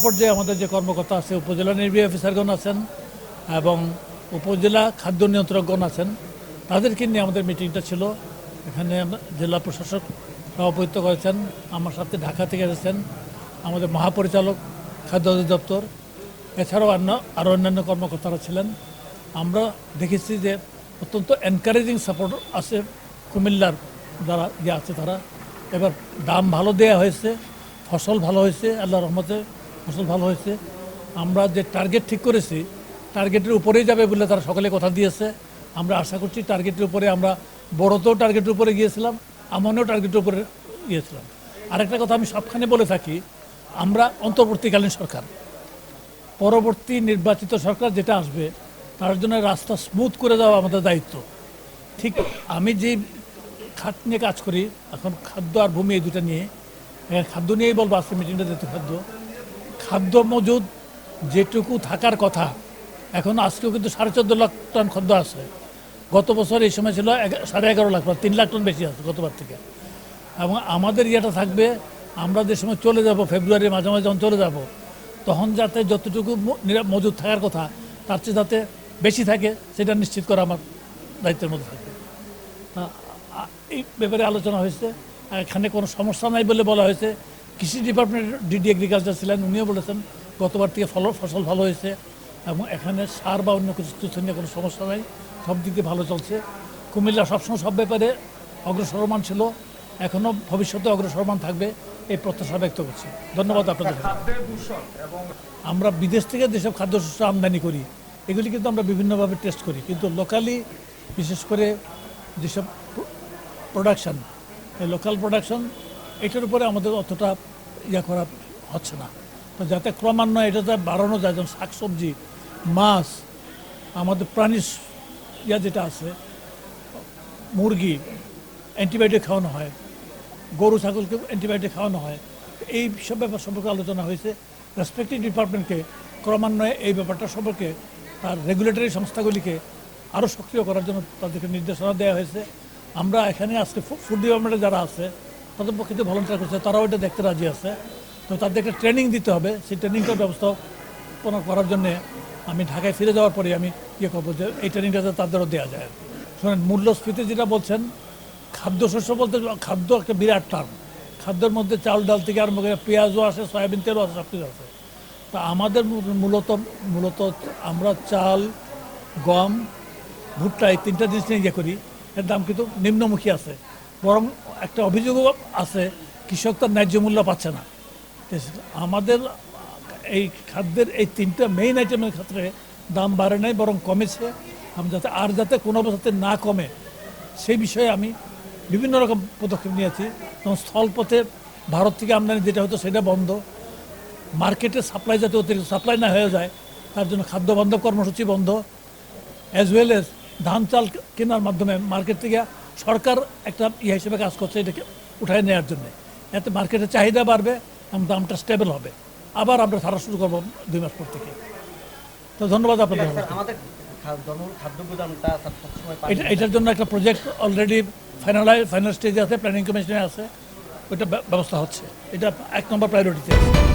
পর্যায়ে আমাদের যে কর্মকর্তা আছে, উপজেলা নির্বাহী অফিসারগণ আছেন এবং উপজেলা খাদ্য নিয়ন্ত্রকগণ আছেন, তাদেরকে নিয়ে আমাদের মিটিংটা ছিল। এখানে জেলা প্রশাসক সভাপতিত্ব করেছেন, আমার সাথে ঢাকা থেকে এসেছেন আমাদের মহাপরিচালক খাদ্য অধিদপ্তর, এছাড়াও আরও অন্যান্য কর্মকর্তারা ছিলেন। আমরা দেখেছি যে অত্যন্ত এনকারেজিং সাপোর্ট আছে কুমিল্লার যারা আছে তারা। এবার দাম ভালো দেওয়া হয়েছে, ফসল ভালো হয়েছে, আল্লাহর রহমতে ফসল ভালো হয়েছে। আমরা যে টার্গেট ঠিক করেছি টার্গেটের উপরেই যাবে বলে তারা সকলে কথা দিয়েছে। আমরা আশা করছি টার্গেটের উপরে, আমরা বড়তেও টার্গেটের উপরে গিয়েছিলাম, আমনেও টার্গেটের উপরে গিয়েছিলাম। আরেকটা কথা আমি সবখানে বলে থাকি, আমরা অন্তর্বর্তীকালীন সরকার, পরবর্তী নির্বাচিত সরকার যেটা আসবে তার জন্য রাস্তা স্মুথ করে দেওয়া আমাদের দায়িত্ব। ঠিক আমি যে খাত নিয়ে কাজ করি এখন, খাদ্য আর ভূমি এই দুটো নিয়ে, খাদ্য নিয়েই বলবো আজকে মিটিংটা, যেহেতু খাদ্য মজুদ যেটুকু থাকার কথা, এখন আজকেও কিন্তু 14.5 লাখ টন খাদ্য আছে। গত বছর এই সময় ছিল 11.5 লাখ, 3 লাখ টন বেশি আছে গতবার থেকে। এবং আমাদের ইয়েটা থাকবে, আমরা যে সময় চলে যাব, ফেব্রুয়ারির মাঝামাঝি যখন চলে যাব, তখন যাতে যতটুকু মজুদ থাকার কথা তার চেয়ে যাতে বেশি থাকে সেটা নিশ্চিত করা আমার দায়িত্বের মধ্যে থাকবে। এই ব্যাপারে আলোচনা হয়েছে। এখানে কোনো সমস্যা নাই বলে বলা হয়েছে। কৃষি ডিপার্টমেন্টের ডিডি এগ্রিকালচার ছিলেন, উনিও বলেছেন গতবার থেকে ফসল ভালো হয়েছে এবং এখানে সার বা অন্য কিছু নিয়ে কোনো সমস্যা নাই, সব দিক দিয়ে ভালো চলছে। কুমিল্লা সবসময় সব ব্যাপারে অগ্রসরমান ছিল, এখনও ভবিষ্যতে অগ্রসরমান থাকবে, এই প্রত্যাশা ব্যক্ত করছি। ধন্যবাদ আপনাদের। আমরা বিদেশ থেকে যেসব খাদ্যশস্য আমদানি করি এগুলি কিন্তু আমরা বিভিন্নভাবে টেস্ট করি, কিন্তু লোকালি বিশেষ করে যেসব প্রোডাকশান, এই লোকাল প্রোডাকশন, এটার উপরে আমাদের অতটা করা হচ্ছে না। তো যাতে ক্রমান্বয়ে এটা বাড়ানো যায়, যেমন শাকসবজি, মাছ, আমাদের প্রাণীর যেটা আছে, মুরগি অ্যান্টিবায়োটিক খাওয়ানো হয়, গরু ছাগলকে অ্যান্টিবায়োটিক খাওয়ানো হয়, এই সব ব্যাপার সম্পর্কে আলোচনা হয়েছে। রেসপেক্টিভ ডিপার্টমেন্টকে ক্রমান্বয়ে এই ব্যাপারটা সম্পর্কে তার রেগুলেটরি সংস্থাগুলিকে আরও সক্রিয় করার জন্য তাদেরকে নির্দেশনা দেওয়া হয়েছে। আমরা এখানে আজকে ফুড ডিপার্টমেন্টে যারা আছে তাদের পক্ষে যে ভলান্টিয়ার করছে তারাও এটা দেখতে রাজি আছে। তো তাদেরকে ট্রেনিং দিতে হবে, সেই ট্রেনিংটার ব্যবস্থাপনা করার জন্যে আমি ঢাকায় ফিরে যাওয়ার পরে আমি করবো যে এই ট্রেনিংটা তাদেরও দেওয়া যায়। শোনেন, মূল্যস্ফীতি যেটা বলছেন, খাদ্যশস্য বলতে খাদ্য একটা বিরাট টার্ম। খাদ্যের মধ্যে চাল ডাল থেকে আরম্ভ করে পেঁয়াজও আসে, সয়াবিন তেলও আছে, সব কিছু আছে। তা আমাদের মূলত আমরা চাল, গম, ভুট্টা এই 3টা জিনিস নিয়ে করি, এর দাম কিন্তু নিম্নমুখী আছে। বরং একটা অভিযোগও আছে, কৃষক তার ন্যায্য মূল্য পাচ্ছে না। আমাদের এই খাদ্যের এই 3টা মেইন আইটেমের ক্ষেত্রে দাম বাড়ে নাই, বরং কমেছে। যাতে কোনো অবস্থাতে না কমে সেই বিষয়ে আমি বিভিন্ন রকম পদক্ষেপ নিয়েছি। যেমন স্থলপথে ভারত থেকে আমদানি যেটা হতো সেটা বন্ধ, মার্কেটে সাপ্লাই যাতে অতিরিক্ত সাপ্লাই না হয়ে যায় তার জন্য খাদ্য বন্ধ কর্মসূচি বন্ধ, অ্যাজ ওয়েল এজ ধান চাল কেনার মাধ্যমে মার্কেট থেকে সরকার একটা হিসেবে কাজ করছে এটাকে উঠায় নেওয়ার জন্য। এতে মার্কেটের চাহিদা বাড়বে এবং দামটা স্টেবল হবে। আবার আমরা ছাড়া শুরু করবো 2 মাস পর থেকে। তো ধন্যবাদ আপনাদের। এটার জন্য একটা প্রজেক্ট অলরেডি ফাইনাল স্টেজে আছে, প্ল্যানিং কমিশনে আছে, ওইটা ব্যবস্থা হচ্ছে। এটা 1 নম্বর প্রায়োরিটিতে আছে।